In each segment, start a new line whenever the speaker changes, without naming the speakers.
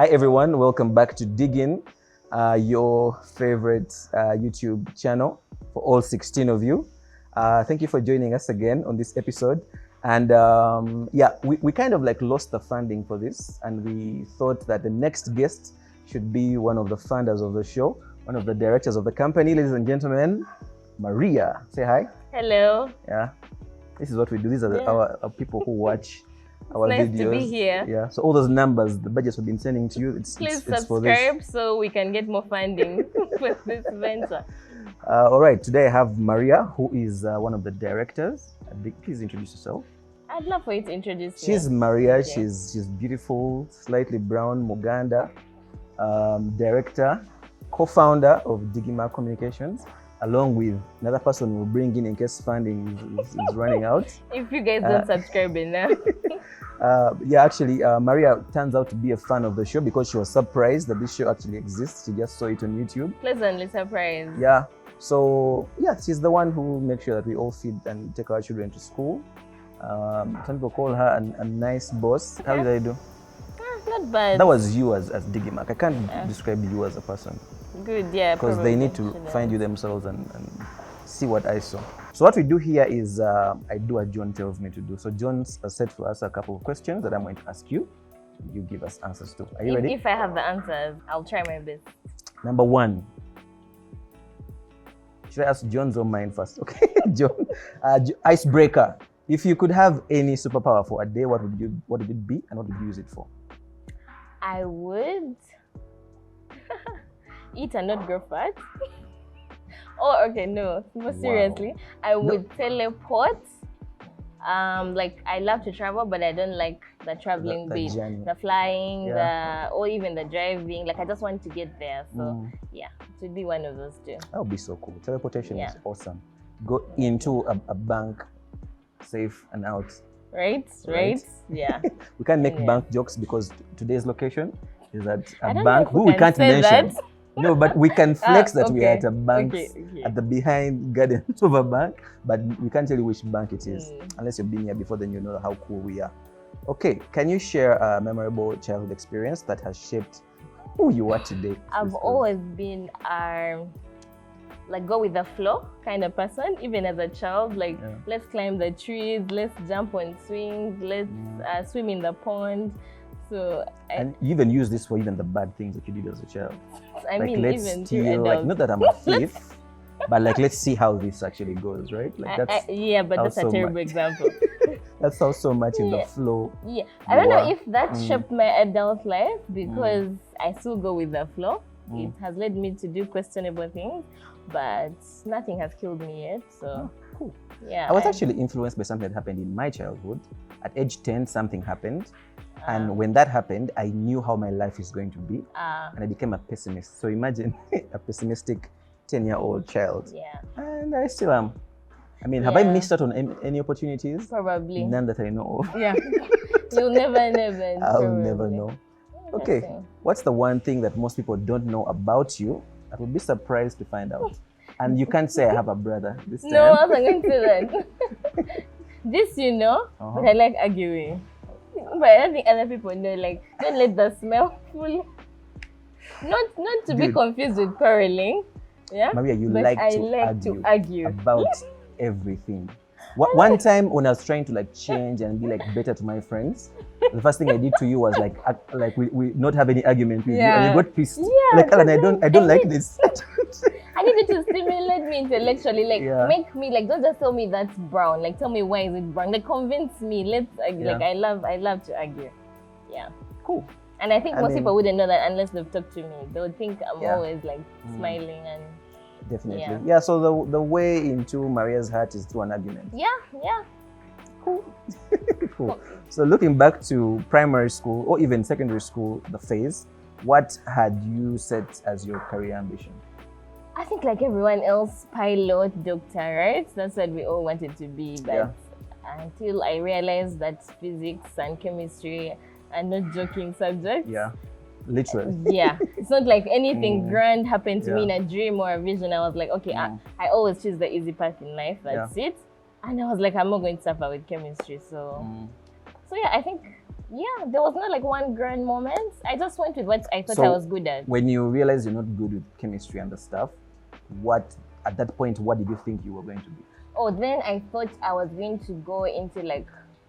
Hi everyone, welcome back to Dig In, your favorite YouTube channel for all 16 of you. Thank you for joining us again on this episode. And we kind of like lost the funding for this, and we thought that the next guest should be one of the funders of the show, one of the directors of the company. Ladies and gentlemen, Maria. Say hi.
Hello.
Yeah, this is what we do. These are our people who watch our
nice
videos.
To be here.
Yeah, so all those numbers, the budgets we've been sending to you,
Please
it's for this.
subscribe so we can get more funding for this venture.
All right, today I have Maria, who is one of the directors. Please introduce yourself.
I'd love for you to introduce me.
She's Maria. Okay. She's beautiful, slightly brown, Muganda, director, co-founder of Digima Communications, along with another person we'll bring in case funding is running out.
If you guys don't subscribe enough.
Maria turns out to be a fan of the show because she was surprised that this show actually exists. She just saw it on YouTube.
Pleasantly surprised.
Yeah. So, she's the one who makes sure that we all feed and take our children to school. Some people call her a nice boss. How did I do?
Not bad.
That was you as Digimac. I can't describe you as a person.
Good, yeah.
Because they need to find you themselves and see what I saw. So what we do here is I do what John tells me to do. So John's set for us a couple of questions that I'm going to ask you. You give us answers to. Are you ready?
If I have the answers, I'll try my best.
Number one. Should I ask John's or mine first? Okay, John. Icebreaker. If you could have any superpower for a day, what would it be and what would you use it for?
I would eat and not grow fat. Oh, okay, no. More seriously, I would teleport. Like I love to travel, but I don't like the traveling bit, the flying, or even the driving. Like I just want to get there. So yeah, it would be one of those two.
That would be so cool. Teleportation is awesome. Go into a bank, safe and out.
Right? Yeah.
We can't make bank jokes because today's location is at a bank who we can't mention. That. No, but we can flex that we are at a bank, at the behind gardens of a bank, but we can't tell you which bank it is unless you've been here before. Then you know how cool we are. Okay, can you share a memorable childhood experience that has shaped who you are today?
I've always been like go with the flow kind of person, even as a child. Like let's climb the trees, let's jump on swings, let's swim in the pond. So
and you even use this for even the bad things that you did as a child.
I mean,
let's
even
steal, like not that I'm a thief, but like let's see how this actually goes, right? Like that's
but that's a terrible example.
That's how so much in the flow.
Yeah, I don't know if that shaped my adult life because I still go with the flow. It has led me to do questionable things, but nothing has killed me yet. So
cool.
Yeah,
I was actually influenced by something that happened in my childhood. At age 10, something happened. And when that happened, I knew how my life is going to be. And I became a pessimist. So imagine a pessimistic 10-year-old child.
Yeah.
And I still am. I mean, have I missed out on any opportunities?
Probably.
None that I know of.
Yeah. You'll never know.
I'll never know. Okay. What's the one thing that most people don't know about you that would be surprised to find out? And you can't say I have a brother this time.
No, I wasn't going to do that. This you know, but I like arguing. But I don't think other people know, like, don't let the smell fool. Not to be confused with quarreling. Yeah?
Maria, you
but
like
to argue
about everything. One time when I was trying to like change and be like better to my friends, the first thing I did to you was like we not have any argument with you, and you got pissed. Like, Alan, I don't like this.
I needed to stimulate me intellectually, like make me like don't just tell me that's brown, like tell me why is it brown, like convince me. Let's argue. Like I love to argue. Yeah.
Cool.
And I think most people wouldn't know that unless they've talked to me. They would think I'm always like smiling and.
Definitely. Yeah, so the way into Maria's heart is through an argument.
Yeah.
Cool. Cool. So looking back to primary school or even secondary school, the phase, what had you set as your career ambition?
I think like everyone else, pilot, doctor, right? That's what we all wanted to be. But until I realized that physics and chemistry are not joking subjects.
Yeah. Literally.
Yeah, it's not like anything grand happened to me in a dream or a vision. I was like, okay, I always choose the easy path in life. That's it. And I was like, I'm not going to suffer with chemistry. So yeah, I think Yeah, there was not like one grand moment. I just went with what I thought I was good at.
When you realized you're not good with chemistry and the stuff, at that point, what did you think you were going to be?
Oh, then I thought I was going to go into like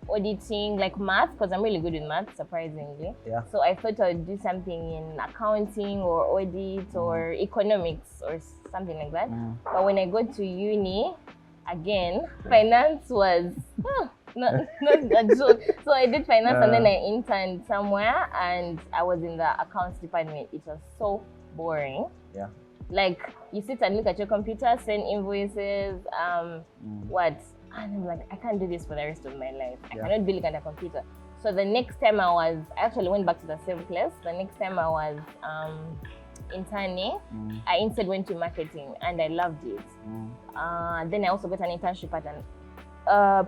auditing, like math, because I'm really good with math, surprisingly.
Yeah.
So I thought I would do something in accounting or audit or economics or something like that. But when I got to uni, again, finance was not a joke. So I did finance and then I interned somewhere and I was in the accounts department. It was so boring.
Yeah.
Like you sit and look at your computer, send invoices, what? And I'm like, I can't do this for the rest of my life. I cannot be looking at a computer. So the next time I actually went back to the same place. The next time I was interning, I instead went to marketing and I loved it. Then I also got an internship at an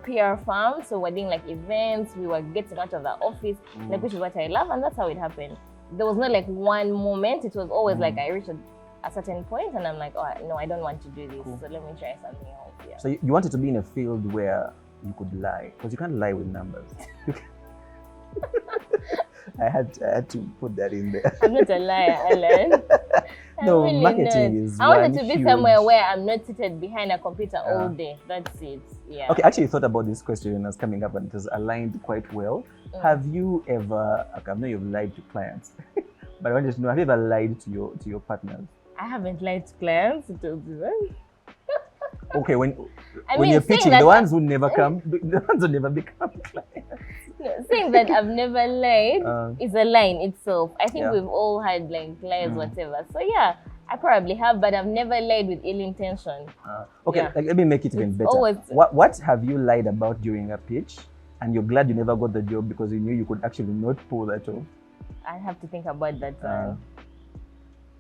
PR firm. So we're doing like events, we were getting out of the office, like, which is what I love, and that's how it happened. There was not like one moment, it was always like I reached a certain point and I'm like, oh no, I don't want to do this. So let me try something else. Yeah.
So you wanted to be in a field where you could lie, because you can't lie with numbers. I had to put that in there.
I'm not a liar, Alan.
No,
really
marketing is
I wanted to be
huge...
somewhere where I'm not seated behind a computer all day. That's it. Yeah.
Okay, actually thought about this question when I was coming up and it was aligned quite well. Have you ever, okay, I know you've lied to clients, but I wanted to know, have you ever lied to your partners?
I haven't lied to clients.
Okay, when you're pitching, the ones who never come, the ones who never become clients.
No, saying that I've never lied is a lie in itself. I think we've all had like lies, whatever. So yeah, I probably have, but I've never lied with ill intention.
Okay, like, let me make it even better.
Always...
What have you lied about during a pitch, and you're glad you never got the job because you knew you could actually not pull that off?
I have to think about that one.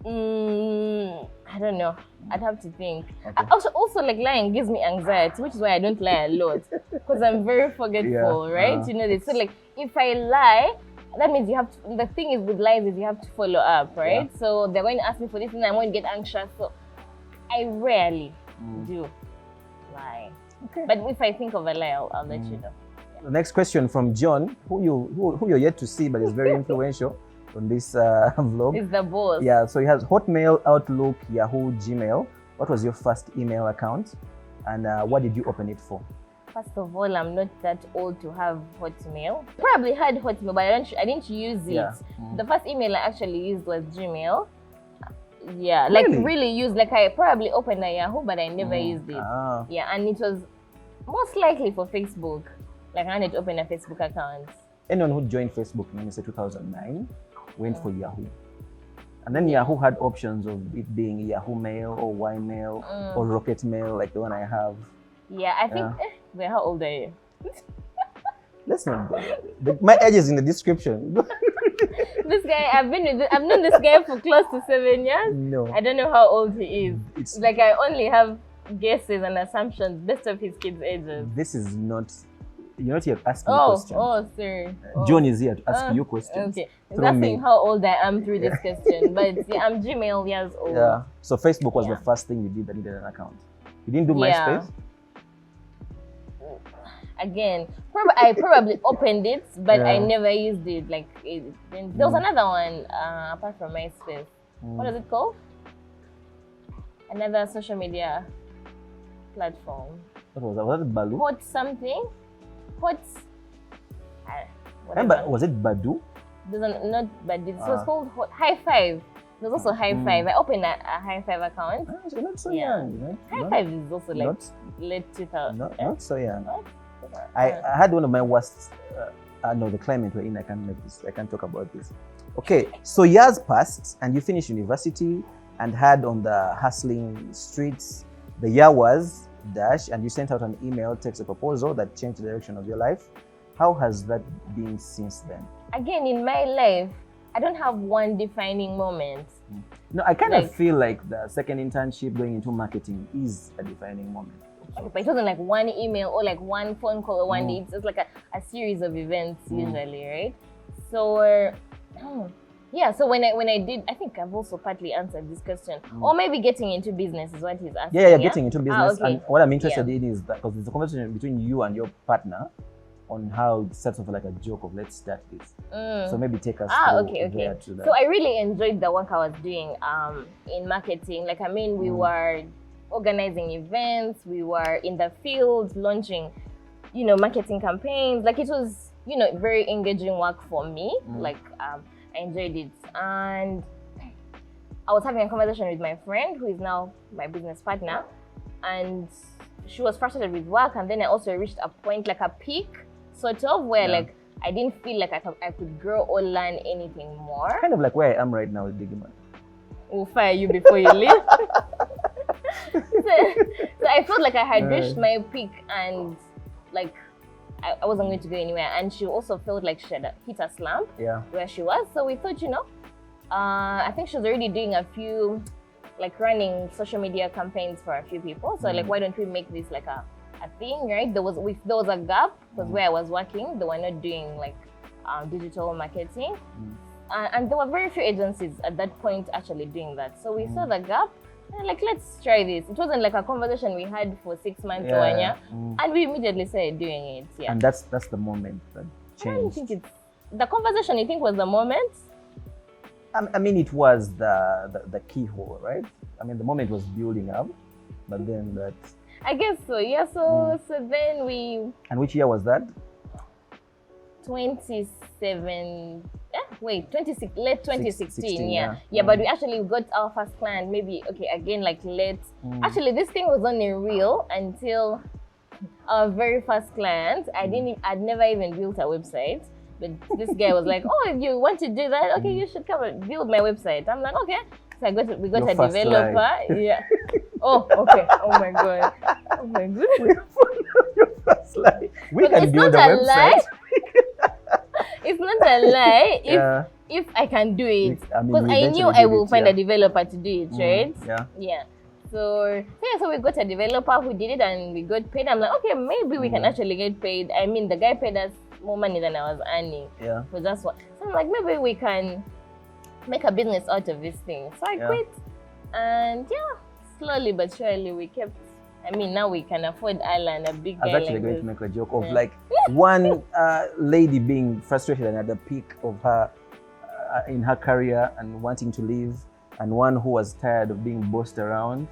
I don't know. I'd have to think. Okay. Also, like lying gives me anxiety, which is why I don't lie a lot, because I'm very forgetful, right? You know this. So like, if I lie, that means you have to. The thing is with lies is you have to follow up, right? So they're going to ask me for this, and I'm going to get anxious. So I rarely do lie. Okay. But if I think of a lie, I'll let you know.
The next question from John, who you're yet to see, but is very influential on this vlog.
Is the boss.
Yeah, so he has Hotmail, Outlook, Yahoo, Gmail. What was your first email account, and what did you open it for?
First of all, I'm not that old to have Hotmail. Probably had Hotmail, but I didn't use it. Yeah. The first email I actually used was Gmail. Yeah, like really used. Like I probably opened a Yahoo, but I never used it. Yeah, and it was most likely for Facebook. Like I wanted to open a Facebook account.
Anyone who joined Facebook in, say, 2009 went for Yahoo. And then Yahoo had options of it being Yahoo Mail or Ymail or Rocket Mail, like the one I have.
Yeah, I think, wait, how old are you?
Let's not go there. My age is in the description.
This guy, I've known this guy for close to 7 years.
No.
I don't know how old he is. It's like I only have guesses and assumptions based off his kids' ages.
This is not... You're not here to ask me questions.
Oh, sorry.
John is here to ask you questions.
Okay. He's asking how old I am through this question. But yeah, I'm Gmail years old.
Yeah. So Facebook was the first thing you did that needed an account. You didn't do MySpace? Again,
I probably opened it, but I never used it. Like there was another one apart from MySpace. What is it called? Another social media platform.
What was that? Was that Baloo?
Hot something? Hot.
Remember, was it Badu?
Not Badu. It was called High Five. There's also High Five. I opened a High Five account.
So you're not so young, right?
High Five is also like late 2000.
Not so young. I had one of my worst. No, the climate we're in. I can't talk about this. Okay, so years passed, and you finished university and had on the hustling streets. The year was dash, and you sent out an email, text, a proposal that changed the direction of your life. How has that been since then? Again, in my life, I don't have one defining moment. No, I kind of feel like the second internship going into marketing is a defining moment. But it wasn't like one email or like one phone call or one day. It's just like a series of events usually, right? So, yeah. So when I did, I think I've also partly answered this question. Or maybe getting into business is what he's asking. Yeah, getting into business. Okay. And what I'm interested in is that because it's a conversation between you and your partner. on how it starts off like a joke of let's start this. So maybe take us
okay.
there to that.
So I really enjoyed the work I was doing in marketing. Like, I mean, we were organizing events, we were in the field launching, you know, marketing campaigns. Like, it was, you know, very engaging work for me. Like, I enjoyed it. And I was having a conversation with my friend who is now my business partner, and she was frustrated with work. And then I also reached a point, like a peak sort of, where like I didn't feel like I could grow or learn anything more.
Kind of like where I am right now with Digimon.
We'll fire you before you leave. so I felt like I had reached my peak, and like I wasn't going to go anywhere. And she also felt like she had hit a slump where she was. So we thought, you know, I think she was already doing a few, like running social media campaigns for a few people. So like, why don't we make this like a thing, right? There was a gap, because where I was working, they were not doing like digital marketing. And there were very few agencies at that point actually doing that. So we saw the gap, and like, let's try this. It wasn't like a conversation we had for 6 months or 1 year, and we immediately started doing it. Yeah.
And that's the moment that changed.
I don't think it's the conversation. You think was the moment?
I mean, it was the keyhole, right? I mean, the moment was building up, but then that.
I guess so. Yeah. So then we.
And which year was that?
27. Late 2016.
16,
Yeah. But we actually got our first client. Maybe like late. Actually, this thing was only real until our very first client. I'd never even built a website. But this guy was like, "Oh, if you want to do that, okay, you should come and build my website." I'm like, "Okay." So we got a developer. Yeah. Oh, okay. Oh my god. Oh my god.
Your first lie. We can build a website.
It's not a lie. If I can do it, because I knew I will find a developer to do it, right? Yeah. So we got a developer who did it, and we got paid. I'm like, okay, maybe we can actually get paid. I mean, the guy paid us more money than I was earning. Yeah. So that's what. So I'm like, maybe we can make a business out of this thing. So I quit, and slowly but surely we kept. I mean, now we can afford Alan, a big guy. I was actually going to
make a joke of like one lady being frustrated and at the peak of her in her career and wanting to leave, and one who was tired of being bossed around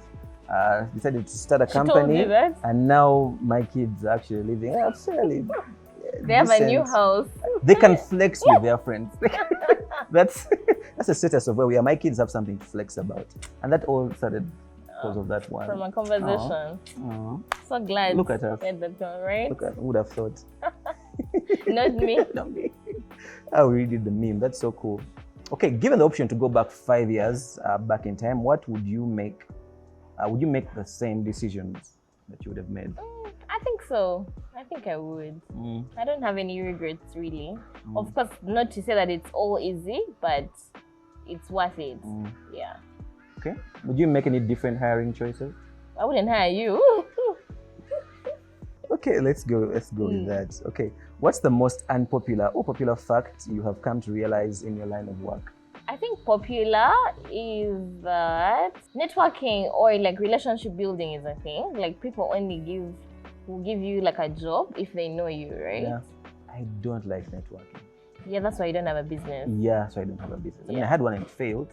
decided to start a company. And now my kids are actually living fairly.
They have a new house.
They can flex with their friends. That's the status of where we are. My kids have something to flex about, and that all started because of that one.
From a conversation. So glad.
Look at us.
That one, right?
Look at who would have thought.
Not me.
Not me. I already did the meme. That's so cool. Okay, given the option to go back 5 years back in time, what would you make? Would you make the same decisions that you would have made?
I think so. I think I would. I don't have any regrets, really. Of course, not to say that it's all easy, but it's worth it. Yeah.
Okay. Would you make any different hiring choices?
I wouldn't hire you.
Okay, let's go with that. Okay. What's the most unpopular or popular fact you have come to realize in your line of work?
I think popular is that networking or like relationship building is a thing. Like, people only will give you like a job if they know you, right?
Yeah. I don't like networking.
Yeah, that's why you don't have a business.
Yeah, so I don't have a business. I mean, I had one and it failed.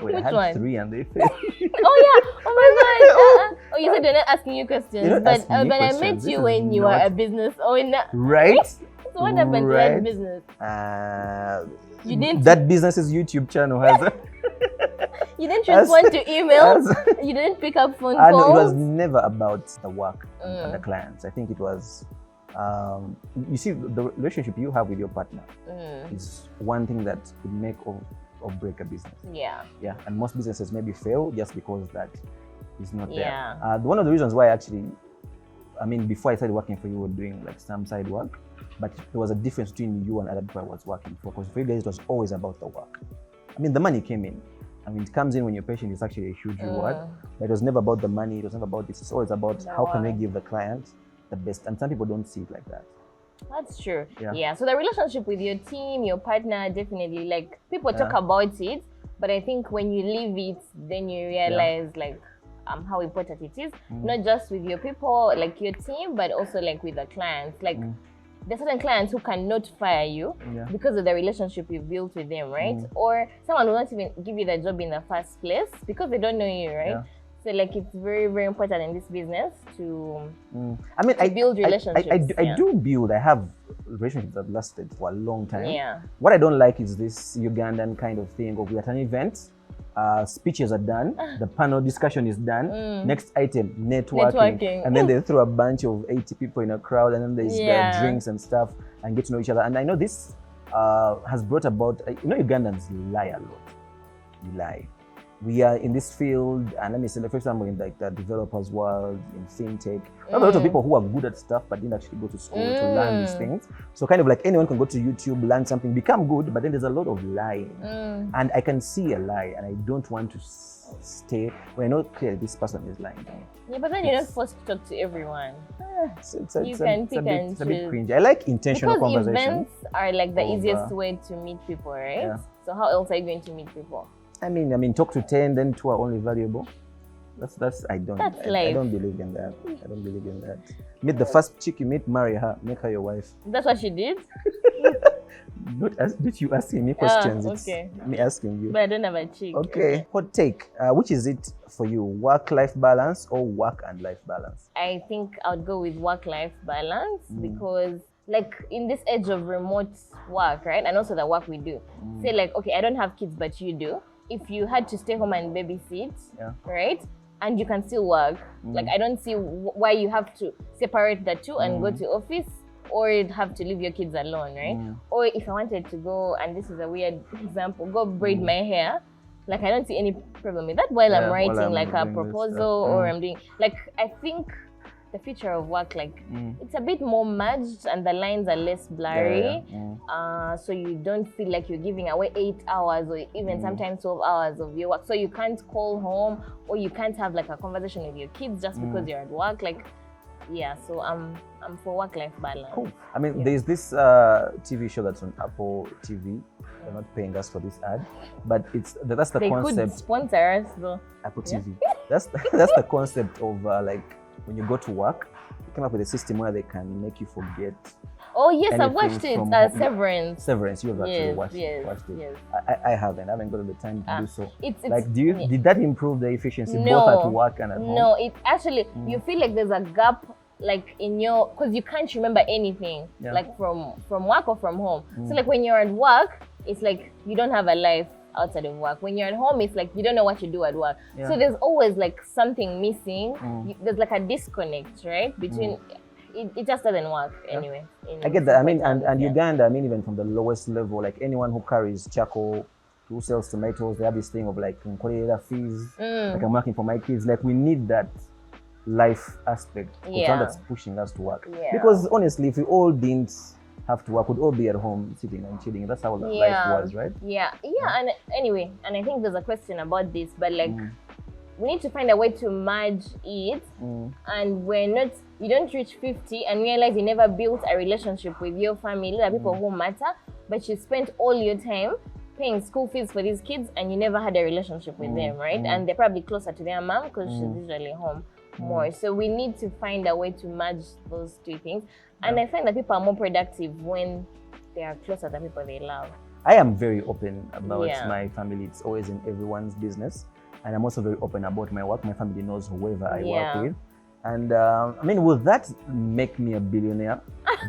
Wait, I had
one?
3 and they failed.
Oh yeah! Oh my god! Oh, you said you're not asking you questions, but I met you when you were a business owner.
Right?
So what happened to that business?
You didn't. That business's YouTube channel has.
You didn't respond to emails. You didn't pick up phone calls.
No, it was never about the work and the clients. I think it was. You see, the relationship you have with your partner is one thing that could make or break a business. Yeah. And most businesses maybe fail just because that is not there. One of the reasons why before I started working for you, we were doing like some side work, but there was a difference between you and other people I was working for, because for you guys it was always about the work. I mean, the money came in. I mean, it comes in when you're patient. It's actually a huge reward. But it was never about the money. It was never about this. It's always about how can we give the client the best. And some people don't see it like that.
That's true. Yeah. So the relationship with your team, your partner, definitely, like, people talk about it, but I think when you leave it, then you realize like how important it is. Not just with your people, like your team, but also like with the clients. Like there's certain clients who cannot fire you because of the relationship you built with them, right? Or someone will not even give you the job in the first place because they don't know you, right? So like it's very, very important in this business to build relationships.
I do build. I have relationships that lasted for a long time.
Yeah.
What I don't like is this Ugandan kind of thing of we're at an event, speeches are done, the panel discussion is done, next item, networking. And then they throw a bunch of 80 people in a crowd, and then there's drinks and stuff and get to know each other. And I know this has brought about, Ugandans lie a lot. We lie. We are in this field, and let me say, for example, in like the developers world, in fintech, I have a lot of people who are good at stuff but didn't actually go to school to learn these things. So kind of like anyone can go to YouTube, learn something, become good, but then there's a lot of lying. And I can see a lie, and I don't want to stay when I know clearly this person is lying.
Yeah, but then you're not forced to talk to everyone. It's a bit
cringe. I like intentional conversation.
Because events are like the easiest way to meet people, right? Yeah. So how else are you going to meet people?
I mean, talk to 10, then 2 are only valuable. I don't believe in that. I don't believe in that. Meet the first chick you meet, marry her, make her your wife.
That's what she did?
Did you asking me questions?
Okay.
It's me asking you.
But I don't have a chick.
Okay. Hot take. Which is it for you? Work-life balance or work and life balance?
I think I would go with work-life balance because like in this age of remote work, right? And also the work we do. Say like, okay, I don't have kids, but you do. If you had to stay home and babysit, right? And you can still work. Like, I don't see why you have to separate the two and go to office, or you'd have to leave your kids alone, right? Or if I wanted to go, and this is a weird example, go braid my hair, like I don't see any problem with that while I'm writing like a proposal or I'm doing, like, I think the future of work, like it's a bit more merged and the lines are less blurry. So you don't feel like you're giving away 8 hours or even sometimes 12 hours of your work. So you can't call home or you can't have like a conversation with your kids just because you're at work. Like, so I'm for work-life balance.
Cool. I mean, there's this TV show that's on Apple TV. They're not paying us for this ad, but that's the concept.
They could sponsor us though.
Apple TV. That's the concept of like, when you go to work, you come up with a system where they can make you forget.
Oh yes, I've watched it. Severance.
Severance, you have actually watched it.
Yes.
I haven't got the time to do so.
It's
like, did that improve the efficiency both at work and at home?
No, it actually you feel like there's a gap, like in your, because you can't remember anything like from work or from home. So like when you're at work, it's like you don't have a life outside of work. When you're at home, it's like you don't know what you do at work. So there's always like something missing. There's like a disconnect, right? Between it just doesn't work anyway.
I get that. I mean, and Uganda, I mean, even from the lowest level, like anyone who carries charcoal, who sells tomatoes, they have this thing of like fees. Like I'm working for my kids. Like we need that life aspect. That's pushing us to work. Because honestly, if we all didn't have to work, we'd all be at home sitting and chilling. That's how life was, right?
And anyway, and I think there's a question about this, but like we need to find a way to merge it, and you don't reach 50 and realize you never built a relationship with your family, the people who matter, but you spent all your time paying school fees for these kids and you never had a relationship with them, right? And they're probably closer to their mom because she's usually home more. So we need to find a way to merge those two things. And I find that people are more productive when they are closer to the people they love.
I am very open about my family. It's always in everyone's business. And I'm also very open about my work. My family knows whoever I work with. And I mean, will that make me a billionaire?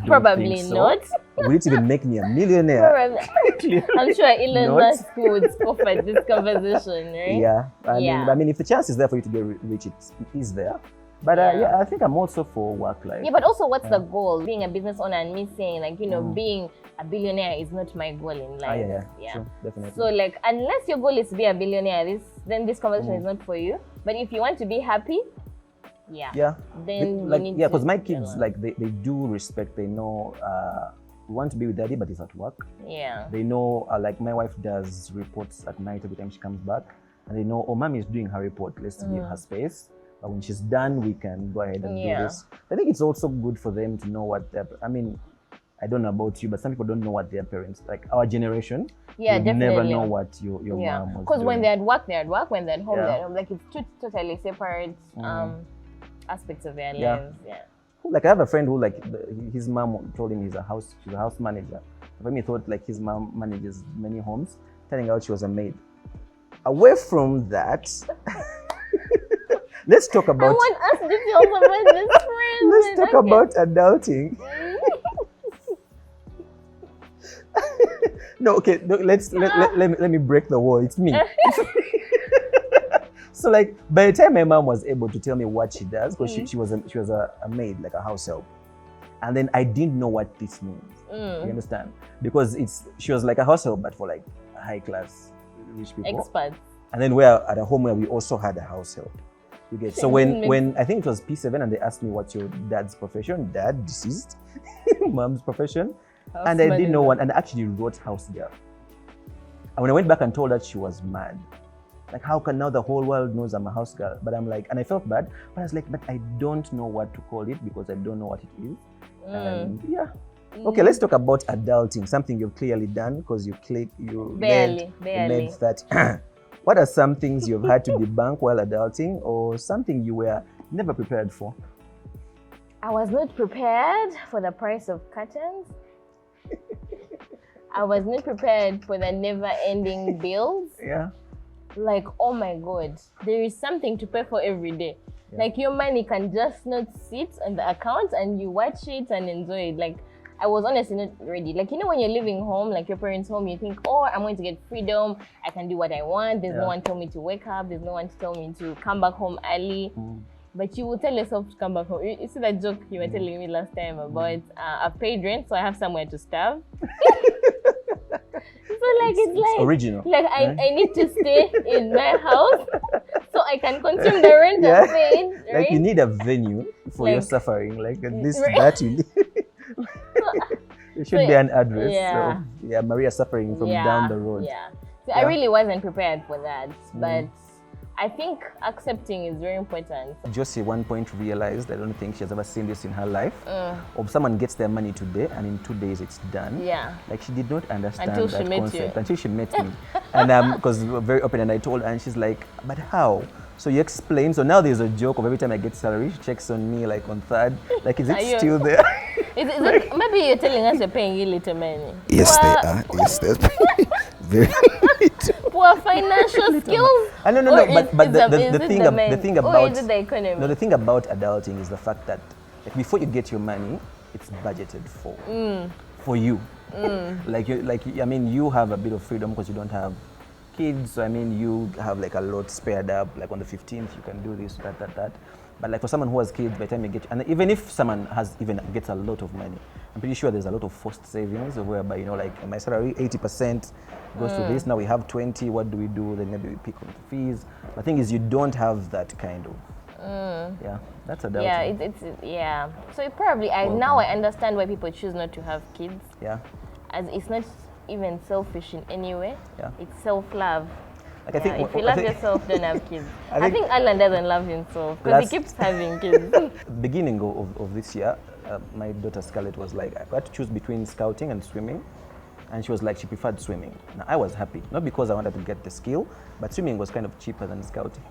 Probably not.
Will it even make me a millionaire?
Probably. I'm sure Elon Musk would scoff at this conversation, right?
I mean, if the chance is there for you to get rich, it is there. But I think I'm also for work life.
Yeah, but also what's the goal? Being a business owner and me saying like, being a billionaire is not my goal in life.
Sure, definitely.
So like, unless your goal is to be a billionaire, then this conversation is not for you. But if you want to be happy, then
because my kids, like they do respect, they know we want to be with daddy, but he's at work. They know, like my wife does reports at night every time she comes back, and they know, mommy is doing her report, let's give her space. But when she's done, we can go ahead and do this. I think it's also good for them to know what I mean, I don't know about you, but some people don't know what their parents, like our generation, never know what your mom was doing.
Because when they're at work, they're at work. When they're at home, they're at home. Like it's two totally separate aspects of their lives.
Like I have a friend who like his mom told him she's a house manager. For me, thought like his mom manages many homes, turning out she was a maid. Away from that, let's talk about.
I want us details about this friend.
Let's talk about adulting. No, okay. No, let me break the wall. It's me. So like by the time my mom was able to tell me what she does, because she was a maid, like a house help, and then I didn't know what this means. You understand? Because she was like a house help, but for like high class rich people.
Experts.
And then we're at a home where we also had a house help. You get so when I think it was P7 and they asked me what's your dad's profession, dad deceased, mom's profession, and I didn't know one, and I actually wrote house girl. And when I went back and told her, she was mad. Like, how can now the whole world knows I'm a house girl? But I'm like, and I felt bad, but I was like, but I don't know what to call it because I don't know what it is. And yeah. Okay, let's talk about adulting, something you've clearly done because you made 30. What are some things you've had to debunk while adulting, or something you were never prepared for?
I was not prepared for the price of curtains. I was not prepared for the never-ending bills.
Yeah.
Like, oh my God, there is something to pay for every day. Yeah. Like, your money can just not sit on the account and you watch it and enjoy it. Like, I was honestly not ready. Like, you know, when you're living home, like your parents' home, you think, oh, I'm going to get freedom. I can do what I want. There's no one to tell me to wake up. There's no one to tell me to come back home early. But you will tell yourself to come back home. You see that joke you were telling me last time about I've paid rent, so I have somewhere to starve. So like it's like
original.
Like I need to stay in my house so I can consume the rent I've paid. Right?
Like you need a venue for your suffering. Like this that you need. There should be an address. Yeah. So, Maria suffering from down the road.
Yeah. So I really wasn't prepared for that, but I think accepting is very important.
Josie, one point, realized, I don't think she has ever seen this in her life, of someone gets their money today and in 2 days it's done.
Yeah.
Like she did not understand
until
that concept
you.
until she met me. And because we were very open, and I told her, and she's like, but how? So you explain. So now there's a joke of every time I get salary, she checks on me like on third. Like, is it still there?
Is it, maybe you're telling us you're paying you little money.
Yes, they are. Yes, they're very
poor financial skills.
No. But the thing about
is it the economy?
No, the thing about adulting is the fact that like before you get your money, it's budgeted for you. I mean, you have a bit of freedom because you don't have kids. So I mean, you have like a lot spared up. Like on the 15th, you can do this, that. But like for someone who has kids, by the time you get, and even if someone gets a lot of money, I'm pretty sure there's a lot of forced savings whereby, you know, like my salary, 80% goes to this. Now we have 20. What do we do? Then maybe we pick on the fees. The thing is, you don't have that kind of. That's adulting.
Yeah. So it probably now I understand why people choose not to have kids.
Yeah.
As it's not even selfish in any way.
Yeah.
It's self-love.
Like I think,
if you love yourself, don't have kids. I think Alan doesn't love himself because he keeps having kids.
Beginning of this year, my daughter Scarlett was like, I had to choose between scouting and swimming. And she was like, she preferred swimming. Now, I was happy, not because I wanted to get the skill, but swimming was kind of cheaper than scouting.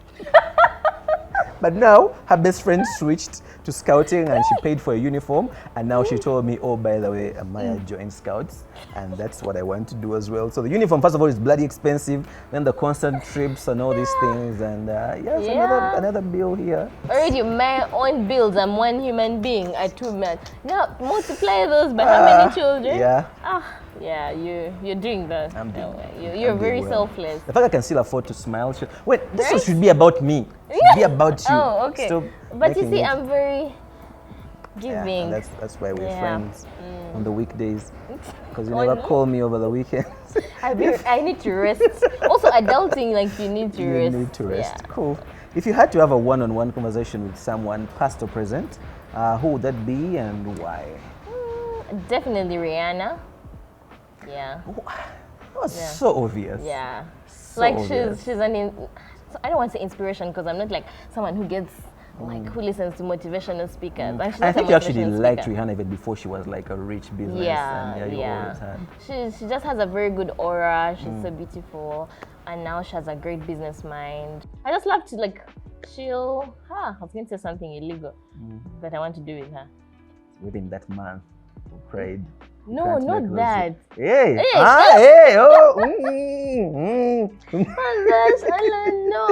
But now, her best friend switched to scouting and she paid for a uniform. And now she told me, oh, by the way, Maya joined Scouts. And that's what I want to do as well. So the uniform, first of all, is bloody expensive. Then the constant trips and all these things. And another bill here.
Already my own bills. I'm one human being. I too much. Now, multiply those by how many children?
Yeah,
you're doing that.
I'm doing
You're very selfless.
The fact I can still afford to smile. Wait, this one should be about me. It should be about you.
Oh, okay. But you see, I'm very giving.
Yeah, that's why we're friends on the weekdays. Because you never call me over the weekends.
I need to rest. Also, adulting, like you need to rest.
You need to rest. Yeah. Cool. If you had to have a one-on-one conversation with someone, past or present, who would that be and why?
Definitely Rihanna. Yeah.
That was so obvious.
Yeah.
So
like
obvious.
she's an I don't want to say inspiration because I'm not like someone who gets like who listens to motivational speakers.
I think you actually liked Rihanna even before she was like a rich business.
She just has a very good aura. She's so beautiful, and now she has a great business mind. I just love to like chill. I was going to say something illegal, but I want to do with her.
within that month of Pride.
No,
Can't
not
make
that.
Hey,
Hey,
hey, oh,
Oh gosh, no.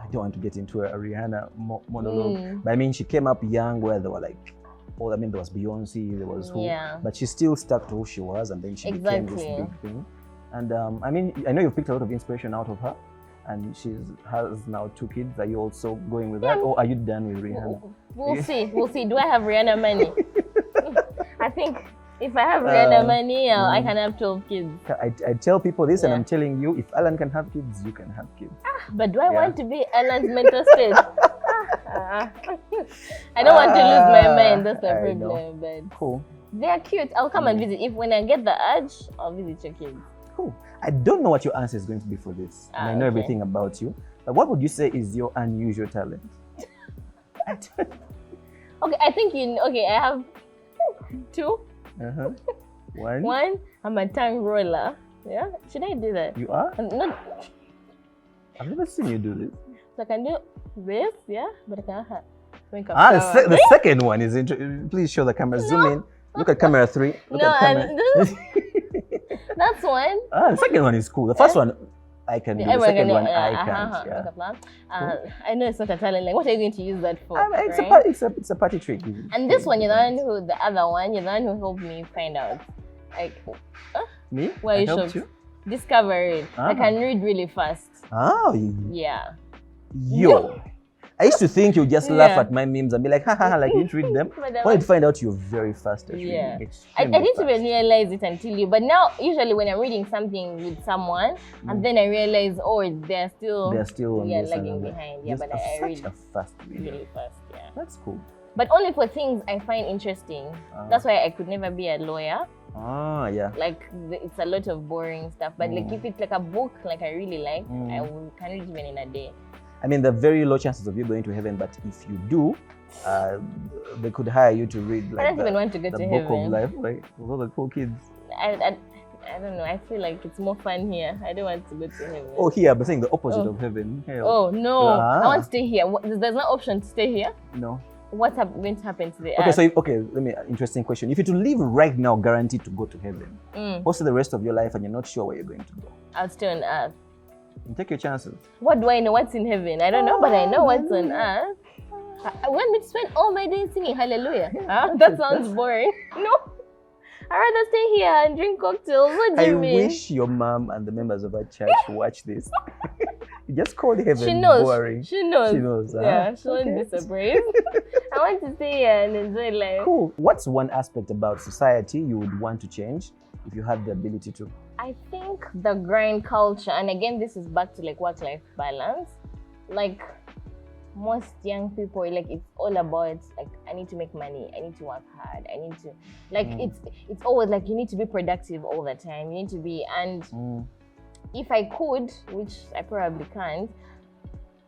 I don't want to get into a Rihanna monologue, but I mean, she came up young where there were like, there was Beyonce, there was who, but she still stuck to who she was, and then she became this big thing. And I mean, I know you've picked a lot of inspiration out of her, and she has now 2 kids. Are you also going with that, or are you done with Rihanna?
We'll see. Do I have Rihanna money? I think if I have Rihanna money, I can have 12 kids.
I tell people this, and I'm telling you, if Alan can have kids, you can have kids.
But do I want to be Alan's mental state? I don't want to lose my mind. That's the problem. But
cool.
They're cute. I'll come and visit. If when I get the urge, I'll visit your kids.
Cool. I don't know what your answer is going to be for this. And I know everything about you. But what would you say is your unusual talent?
Okay, I think I have 2.
One,
I'm a tongue roller. Yeah, should I do that?
You are?
I've
never seen you do this.
So I can do this, yeah, but I can't make a
the second one is please show the camera. Zoom in. Look at camera 3. Look at camera.
That's one.
The second one is cool. The first one I can do. The second one I can't.
I know it's not a talent. Like, what are you going to use that for?
It's a party trick.
And this one, the other one, you're the one who helped me find out. Like,
me?
Where you helped you? Discover it. I can read really fast.
Oh,
yeah.
Yo. I used to think you just laugh at my memes and be like, ha, like you didn't read them. When you find out you're very fast at reading.
I didn't even realize it until you. But now, usually when I'm reading something with someone, and then I realize, they're still lagging behind. Yeah, but I read
a fast reader.
Really fast. Yeah,
that's cool.
But only for things I find interesting. That's why I could never be a lawyer.
Yeah.
Like it's a lot of boring stuff. But like if it's like a book, like I really like, I can read even in a day.
I mean, there are very low chances of you going to heaven, but if you do, they could hire you to read like
I don't even want to go to
book
heaven.
Of life, right? With all the cool kids.
I don't know. I feel like it's more fun here. I don't want to go to heaven.
Oh, here, but saying the opposite of heaven. Hell.
Oh no! I want to stay here. There's no option to stay here.
No.
What's going to happen to the
earth?
So
let me interesting question. If you to live right now, guaranteed to go to heaven, what's the rest of your life, and you're not sure where you're going to go?
I'll stay on earth.
And take your chances.
What do I know? What's in heaven? I don't know, but I know what's on earth. I want me to spend all my days singing hallelujah. That sounds boring. No. I'd rather stay here and drink cocktails. What do you mean?
I wish your mom and the members of our church watch this. You just called heaven boring.
She knows.
She knows.
Yeah, she won't be surprised. I want to stay here and enjoy life.
Cool. What's one aspect about society you would want to change if you had the ability to?
I think the grind culture, and again, this is back to like work-life balance. Like most young people, like it's all about like I need to make money, I need to work hard, I need to like it's always like you need to be productive all the time. You need to be if I could, which I probably can't,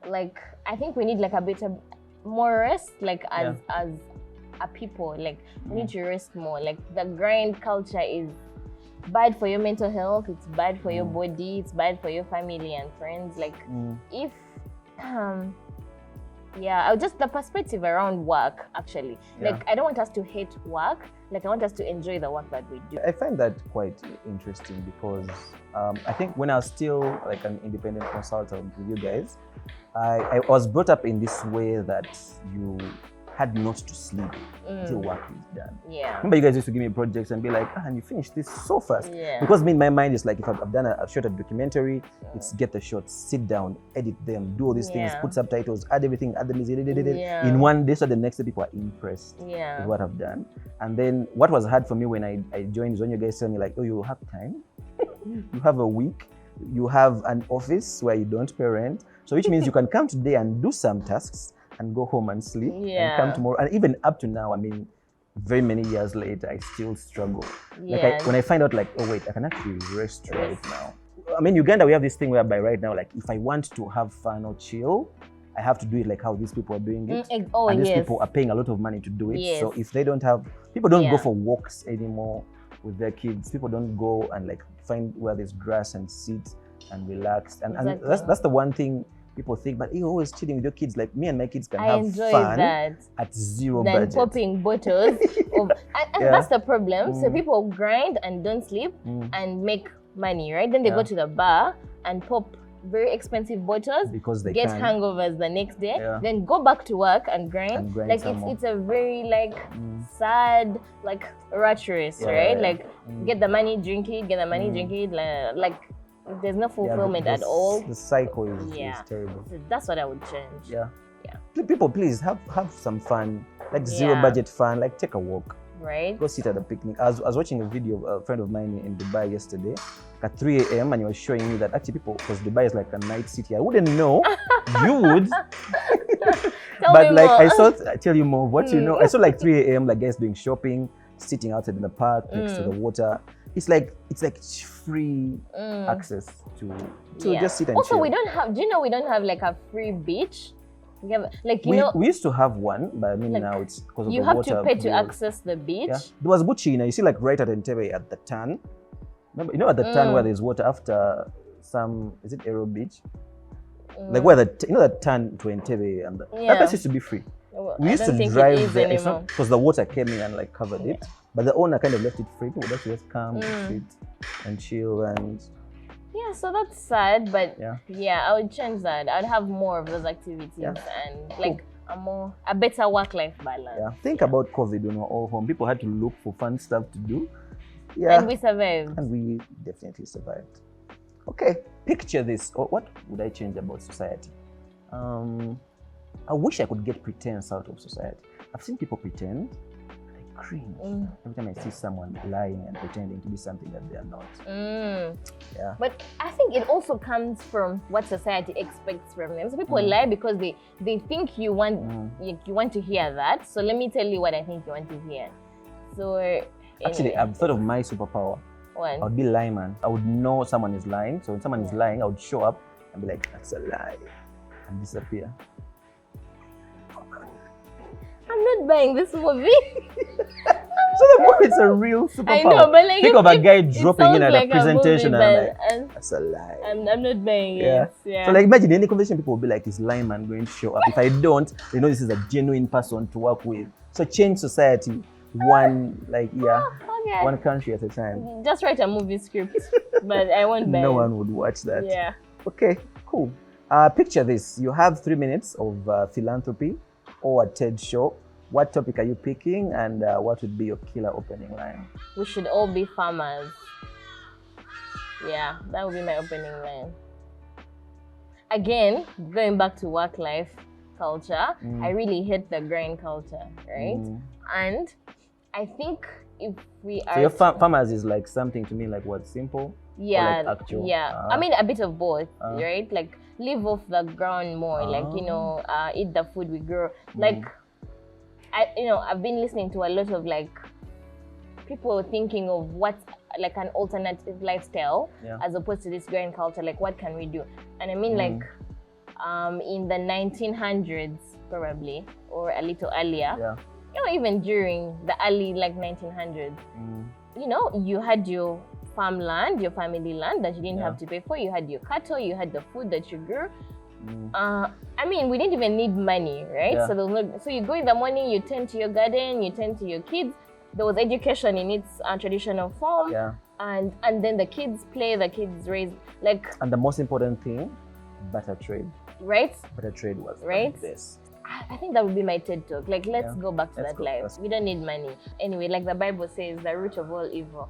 like I think we need like a bit of more rest, like as a people, like we need to rest more. Like the grind culture is bad for your mental health, it's bad for your body, it's bad for your family and friends. Like if just the perspective around work actually. Like I don't want us to hate work, like I want us to enjoy the work that we do.
I find that quite interesting because I think when I was still like an independent consultant with you guys, I was brought up in this way that you had not to sleep until work is done.
Yeah.
Remember you guys used to give me projects and be like, and you finished this so fast.
Yeah.
Because in my mind, it's like if I've done a short documentary, it's get the shots, sit down, edit them, do all these things, put subtitles, add everything, add the music, in one day, so the next day people are impressed with what I've done. And then what was hard for me when I joined is when you guys tell me like, oh, you have time, you have a week, you have an office where you don't pay rent, so which means you can come today and do some tasks and go home and sleep and come tomorrow. And even up to now, I mean, very many years later, I still struggle. Like when I find out like, oh wait, I can actually rest right now. I mean, Uganda, we have this thing whereby right now, like if I want to have fun or chill, I have to do it like how these people are doing it. And these people are paying a lot of money to do it. So if they don't have, people don't go for walks anymore with their kids. People don't go and like find where there's grass and sit and relax. And that's the one thing people think, but you're always chilling with your kids. Like me and my kids can
I
have
enjoy
fun
that.
at zero
Then
budget.
popping bottles and that's the problem. So people grind and don't sleep and make money, right? Then they go to the bar and pop very expensive bottles
because they
get
can.
hangovers the next day, then go back to work and grind. Like it's a very like sad like rat race, right? Like get the money, drink it, get the money, drink it. Like there's no fulfillment at all.
The cycle is terrible.
So that's what I would change.
Yeah. People, please have some fun, like zero budget fun. Like take a walk.
Right.
Go sit at a picnic. I was watching a video of a friend of mine in Dubai yesterday at 3 a.m. and he was showing me that actually people, because Dubai is like a night city. I wouldn't know. You would. But like more. I tell you more. What you know, I saw like 3 a.m. like guys doing shopping, sitting outside in the park next to the water. It's like free access to just sit and
also,
chill.
we don't have. Do you know we don't have like a free beach? We have like we
used to have one, but I mean like, now it's because of the water.
You have to pay to access the beach. Yeah.
There was Buchina, you see, like right at Entebbe at the turn. Remember, you know, at the turn where there's water after is it Aero Beach? Like where that turn to Entebbe and that place used to be free.
Well,
we used to drive there because the water came in and like covered it, but the owner kind of left it free. People would just come, sit and chill and.
Yeah, so that's sad, but yeah, I would change that. I'd have more of those activities and like a better work-life balance.
Yeah, think about COVID when we were all home. People had to look for fun stuff to do. Yeah,
and we survived.
And we definitely survived. Okay, picture this. What would I change about society? I wish I could get pretense out of society. I've seen people pretend. Cringe every time I see someone lying and pretending to be something that they are not. Yeah. But
I think it also comes from what society expects from them. So people lie because they think you want to hear that. So let me tell you what I think you want to hear. So
actually, I've thought of my superpower.
What?
I would be lie man. I would know someone is lying. So when someone is lying, I would show up and be like, "That's a lie," and disappear.
I'm not buying this movie.
So the movie is a real superpower.
I know, but like
think of a guy dropping in at
like
a presentation
movie,
and I'm like, that's a lie.
I'm not buying it. Yeah.
So like imagine any conversation, people will be like, is lie man going to show up? If I don't, they know this is a genuine person to work with. So change society one one country at a time.
Just write a movie script, but I won't buy it.
No one would watch that.
Yeah.
Okay, cool. Picture this. You have 3 minutes of philanthropy or a TED show. What topic are you picking and what would be your killer opening line?
We should all be farmers. Yeah, that would be my opening line. Again, going back to work-life culture, I really hate the grind culture, right? And I think if we are...
So your farmers is like something to me like what, simple?
Yeah,
like actual?
Yeah. I mean, a bit of both, right? Like live off the ground more, like, eat the food we grow. Like, I've been listening to a lot of like people thinking of what's like an alternative lifestyle as opposed to this grind culture. Like, what can we do? And I mean, like, in the 1900s probably, or a little earlier, even during the early like 1900s, you had your farmland, your family land that you didn't have to pay for. You had your cattle, you had the food that you grew. I mean, we didn't even need money, right? Yeah. So you go in the morning, you tend to your garden, you tend to your kids. There was education in its traditional form, and then the kids play, the kids raise, like. And
the most important thing, barter trade.
Right.
Barter trade was
right.
This.
I think that would be my TED talk. Like, let's go back to that life. We don't need money anyway. Like the Bible says, the root of all evil.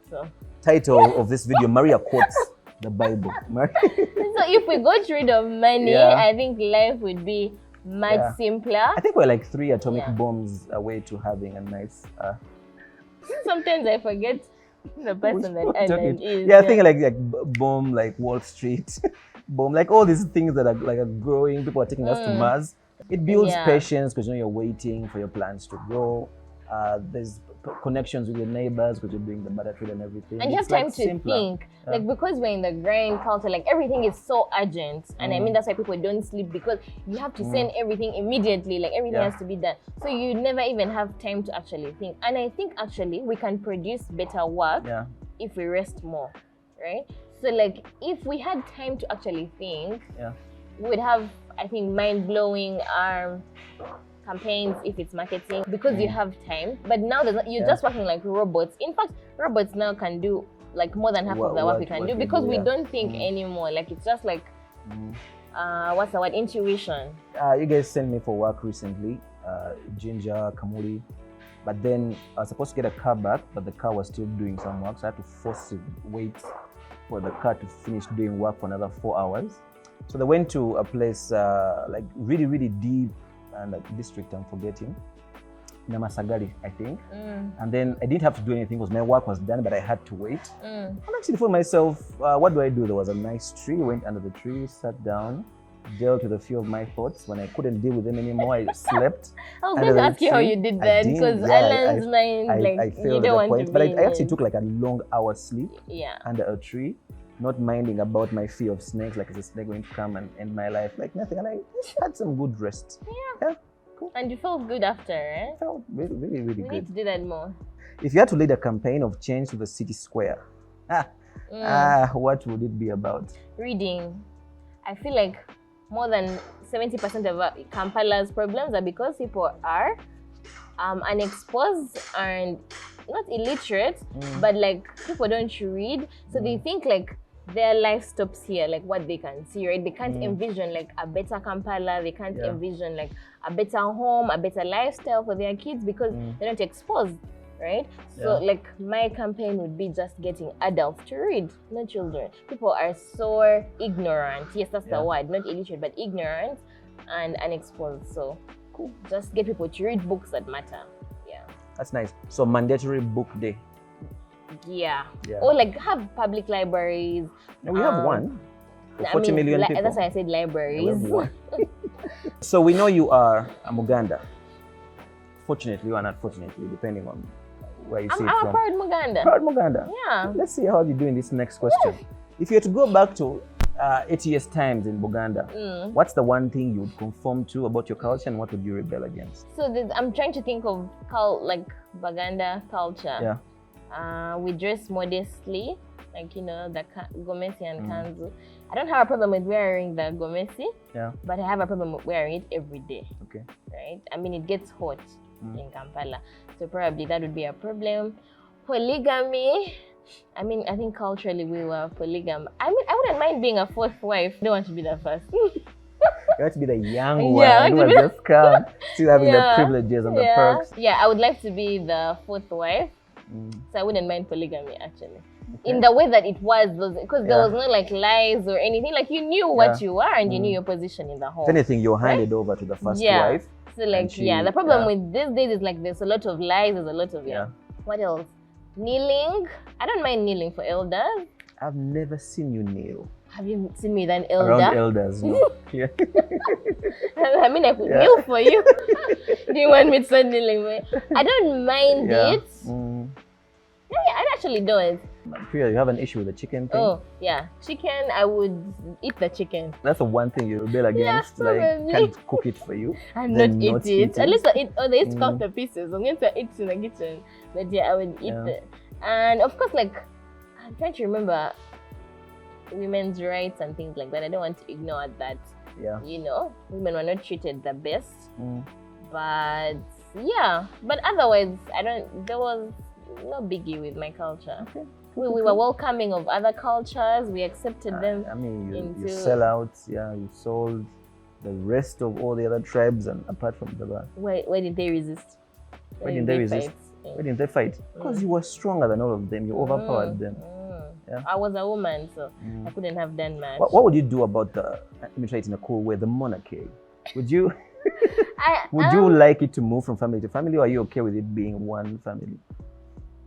So.
Title of this video: Maria quotes the Bible.
So if we got rid of money, I think life would be much simpler. I
think we're like 3 atomic bombs away to having a nice.
Sometimes I forget the person that island is.
I think like bomb, like Wall Street, bomb, like all these things that are growing. People are taking us to Mars. It builds patience because you're waiting for your plants to grow. There's connections with your neighbors because you're doing the barter trade and everything.
And you have time to think, like, because we're in the grind culture, like everything is so urgent, and I mean that's why people don't sleep, because you have to send everything immediately, like everything has to be done. So you never even have time to actually think. And I think actually we can produce better work if we rest more, right? So like if we had time to actually think, we would have, I think, mind-blowing campaigns if it's marketing, because you have time. But now you're just working like robots. In fact, robots now can do like more than half of the work we can do, because we don't think anymore. Like it's just like what's the word? Intuition.
You guys sent me for work recently, Ginger, Kamuri, but then I was supposed to get a car back, but the car was still doing some work, so I had to force to wait for the car to finish doing work for another 4 hours. So they went to a place like really, really deep and like district I'm forgetting, Namasagari, I think. And then I didn't have to do anything because my work was done, but I had to wait. I'm actually for myself, what do I do? There was a nice tree, went under the tree, sat down, dealt with a few of my thoughts. When I couldn't deal with them anymore, I slept.
I was going to ask you how you did that, because Alan's mind, like,
I
you don't want
point,
to
but
be
I actually took like a long hour sleep
yeah.
under a tree, not minding about my fear of snakes, like is a snake going to come and end my life, like nothing. And I just had some good rest. Yeah. Cool.
And you felt good after, eh?
I felt really, really, really
We
good.
need to do that more.
If you had to lead a campaign of change to the city square, what would it be about?
Reading. I feel like more than 70% of Kampala's problems are because people are unexposed and not illiterate, but like people don't read, so they think like their life stops here, like what they can see, right? They can't envision like a better Kampala, they can't envision like a better home, a better lifestyle for their kids, because they're not exposed, right? So like my campaign would be just getting adults to read, not children. People are so ignorant. Yes, that's the word, not illiterate, but ignorant and unexposed. So cool. Just get people to read books that matter. Yeah.
That's nice. So mandatory book day.
Yeah. Or like have public libraries.
We have one. 40 million people.
That's why I said libraries.
We have one. So we know you are a Muganda. Fortunately or unfortunately, depending on where you see it
I'm
from.
a proud Muganda.
Proud Muganda.
Yeah.
Let's see how you do in this next question. If you were to go back to 8 years times in Buganda, what's the one thing you would conform to about your culture, and what would you rebel against?
So I'm trying to think of like Baganda culture.
Yeah.
We dress modestly, like, you know, the gomesi and kanzu. I don't have a problem with wearing the gomesi, but I have a problem with wearing it every day. Okay. Right? I mean, it gets hot in Kampala, so probably that would be a problem. Polygamy. I mean, I think culturally we were polygamy. I mean, I wouldn't mind being a fourth wife. I don't want to be the first.
You have to be the young one who has just come, still having the privileges and the perks.
Yeah, I would like to be the fourth wife. So I wouldn't mind polygamy, actually. In the way that it was, because there was no like lies or anything. Like you knew what you are and you knew your position in the home.
If anything, you're handed over to the first wife.
So like, the problem with these days is like there's a lot of lies, there's a lot of, what else? Kneeling. I don't mind kneeling for elders.
I've never seen you kneel.
Have you seen me with an elder?
Around elders, no.
I mean, I could kneel for you. Do you want me to start kneeling? I don't mind it. Yeah, I actually don't.
Priya, you have an issue with the chicken thing?
Oh, yeah. Chicken, I would eat the chicken.
That's the one thing you rebel against. Like, can't cook it for you.
And not eat it. At least I eat, they used to cut the pieces. I'm going to eat in the kitchen. But yeah, I would eat it. And of course, like, I'm trying to remember women's rights and things like that. I don't want to ignore that. Yeah. You know, women were not treated the best. But yeah, but otherwise, there was no biggie with my culture. Okay. We were welcoming of other cultures. We accepted them.
I mean, you sell out. Yeah, you sold the rest of all the other tribes, and apart from the bar.
Why did they resist?
Why didn't they resist? Why didn't they fight? Because you were stronger than all of them. You overpowered them. Yeah.
I was a woman, so I couldn't have done much.
What would you do about let me try it in a cool way, the monarchy? Would you would you like it to move from family to family, or are you okay with it being one family?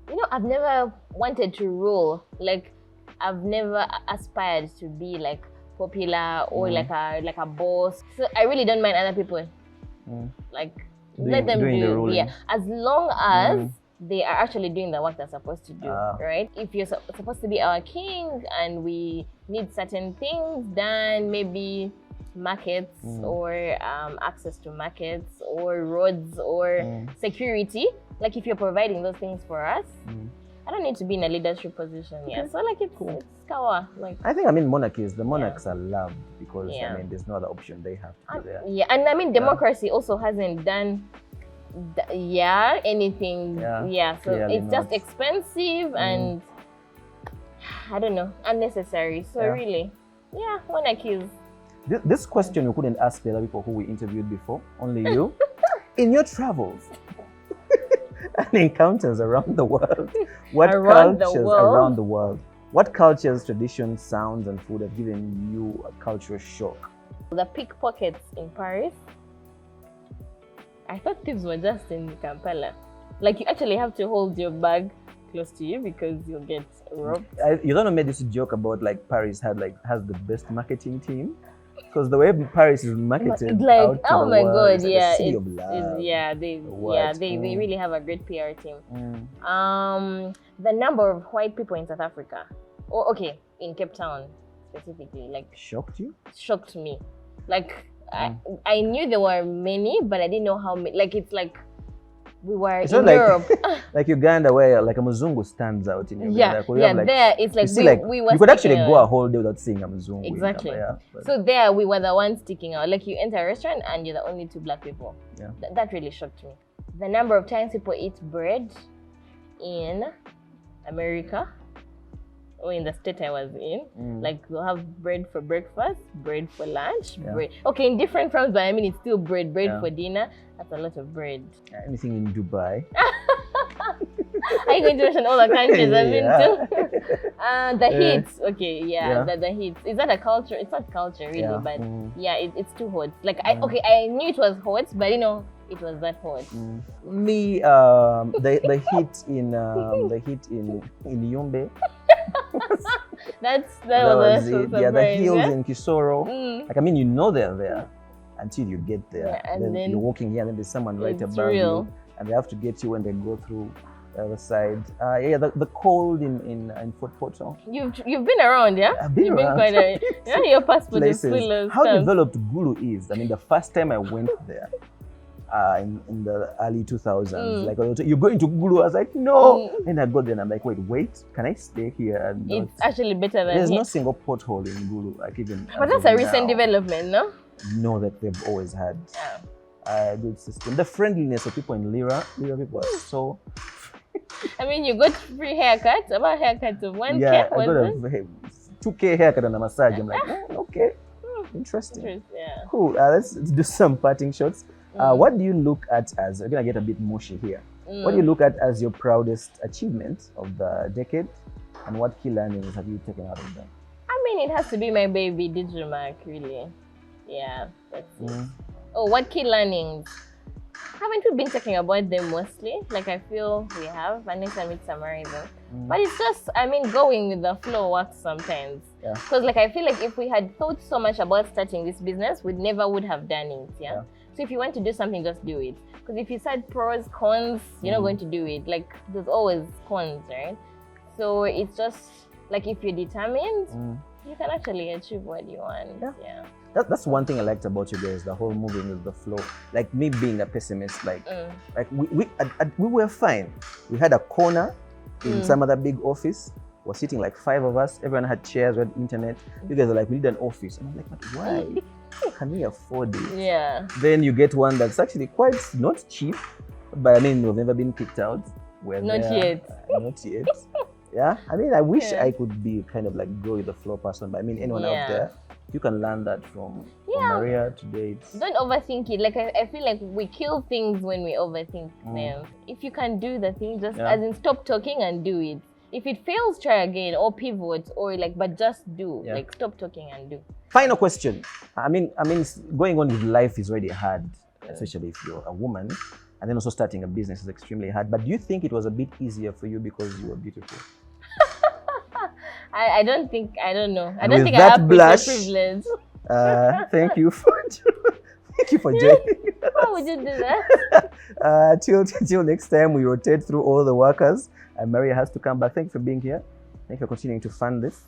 You know, I've never wanted to rule. Like, I've never aspired to be like popular or like a boss. So I really don't mind other people. Like, let them do the ruling. Yeah, as long as they are actually doing the work they're supposed to do, right? If you're supposed to be our king and we need certain things done, maybe markets or access to markets or roads or security, like if you're providing those things for us, I don't need to be in a leadership position. Yeah, so like it's kawa. Like
I think monarchies. The monarchs are loved because there's no other option. They have to be there.
Yeah, and I mean democracy also hasn't done anything. Yeah, so it's just expensive and I don't know, unnecessary. So really, monarchies.
This question we couldn't ask the other people who we interviewed before. Only you. In your travels and encounters around the world, what cultures, traditions, sounds, and food have given you a cultural shock?
The pickpockets in Paris. I thought thieves were just in Kampala. Like you actually have to hold your bag close to you because you'll get robbed.
You don't know, made this joke about like Paris has the best marketing team. Because the way Paris is marketed,
like
out to
oh
the
my
world,
god,
it's like
yeah,
a city of love.
they really have a great PR team. The number of white people in South Africa, in Cape Town specifically, like shocked me. Like I knew there were many, but I didn't know how many. Like it's like we were in Europe.
Like Uganda, where like a Muzungu stands out in Uganda.
There it's like we were.
You could actually go a whole day without seeing a Muzungu.
Exactly. So there we were the ones sticking out. Like you enter a restaurant and you're the only two black people.
Yeah.
That really shocked me. The number of times people eat bread in America or in the state I was in. Like we'll have bread for breakfast, bread for lunch, bread. Okay, in different forms, but I mean it's still bread for dinner. That's a lot of bread.
Anything in Dubai?
Are you going to mention all the countries I've been to? The heat. The heat. Is that a culture? It's not culture really, but it's too hot. Like I knew it was hot, but it was that hot.
Me, the heat in Yumbe.
that was it.
The hills in Kisoro. Like you know they're there until you get there. And then you're walking here, and then there's someone right above you, and they have to get you when they go through the other side. The cold in Fort Portal.
You've been around, yeah?
I've been around.
Quite your passport is full of
How
stuff.
developed Gulu is. I mean, the first time I went there. In the early 2000s, like you're going to Gulu. I was like, no. And I got there and I'm like, wait, can I stay here? And
it's actually better than
there's no single pothole in Gulu, like even.
But that's a recent development, no?
No, that they've always had a good system. The friendliness of people in Lira people are so.
I mean, you got free haircuts. About haircuts of 1K.
Yeah, I got a 2K haircut and a massage. I'm like, okay, interesting.
Yeah.
Cool. Let's do some parting shots. What do you look at as, we're going to get a bit mushy here. What do you look at as your proudest achievement of the decade? And what key learnings have you taken out of them?
I mean, it has to be my baby, Digimark, really. Yeah, that's it. Oh, what key learnings? Haven't we been talking about them mostly? Like, I feel we have, unless I meet summarizing. But it's just, I mean, going with the flow works sometimes. Because, like, I feel like if we had thought so much about starting this business, we never would have done it, So if you want to do something, just do it. Because if you said pros, cons, you're not going to do it. Like, there's always cons, right? So it's just, like, if you're determined, you can actually achieve what you want. Yeah.
That's one thing I liked about you guys, the whole moving with the flow. Like me being a pessimist, like we were fine. We had a corner in some other big office. We're sitting like 5 of us. Everyone had chairs, we had internet. You guys are like, we need an office. And I'm like, but why? Can we afford it?
Yeah.
Then you get one that's actually quite not cheap, but I mean, we've never been kicked out.
Not yet.
Yeah. I mean, I wish I could be kind of like go with the flow person, but I mean, anyone out there, you can learn that from Maria today.
Don't overthink it. Like I feel like we kill things when we overthink them. If you can do the thing, just as in stop talking and do it. If it fails, try again or pivot or like, but just do. Like stop talking and do.
Final question. I mean, going on with life is already hard, especially if you're a woman, and then also starting a business is extremely hard. But do you think it was a bit easier for you because you were beautiful?
I don't think I
with
have
blush,
privilege.
Thank you for joining.
How would you do that?
Till next time, we rotate through all the workers, and Maria has to come back. Thank you for being here. Thank you for continuing to fund this.